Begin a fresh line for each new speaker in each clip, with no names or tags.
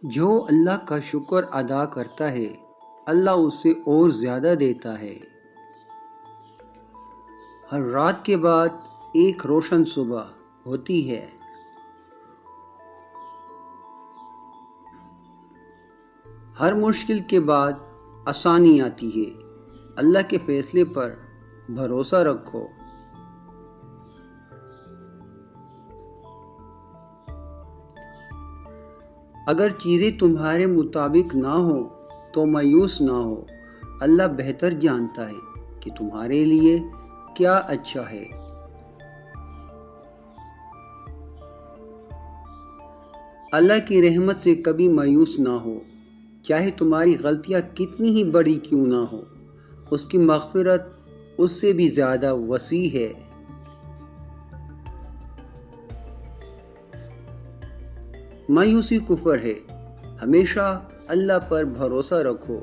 جو اللہ کا شکر ادا کرتا ہے اللہ اسے اور زیادہ دیتا ہے۔ ہر رات کے بعد ایک روشن صبح ہوتی ہے۔ ہر مشکل کے بعد آسانی آتی ہے۔ اللہ کے فیصلے پر بھروسہ رکھو۔ اگر چیزیں تمہارے مطابق نہ ہوں تو مایوس نہ ہو۔ اللہ بہتر جانتا ہے کہ تمہارے لیے کیا اچھا ہے۔ اللہ کی رحمت سے کبھی مایوس نہ ہو، چاہے تمہاری غلطیاں کتنی ہی بڑی کیوں نہ ہو، اس کی مغفرت اس سے بھی زیادہ وسیع ہے۔ مایوسی کفر ہے، ہمیشہ اللہ پر بھروسہ رکھو۔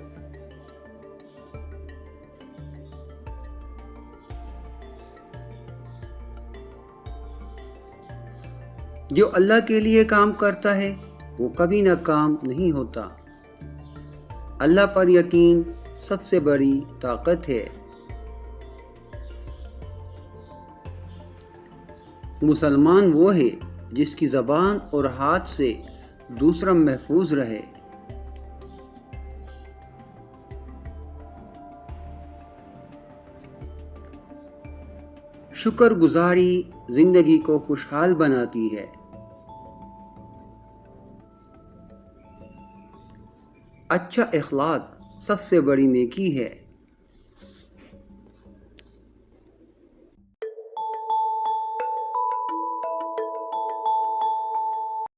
جو اللہ کے لیے کام کرتا ہے وہ کبھی ناکام نہیں ہوتا۔ اللہ پر یقین سب سے بڑی طاقت ہے۔ مسلمان وہ ہے جس کی زبان اور ہاتھ سے دوسرا محفوظ رہے۔ شکر گزاری زندگی کو خوشحال بناتی ہے۔ اچھا اخلاق سب سے بڑی نیکی ہے۔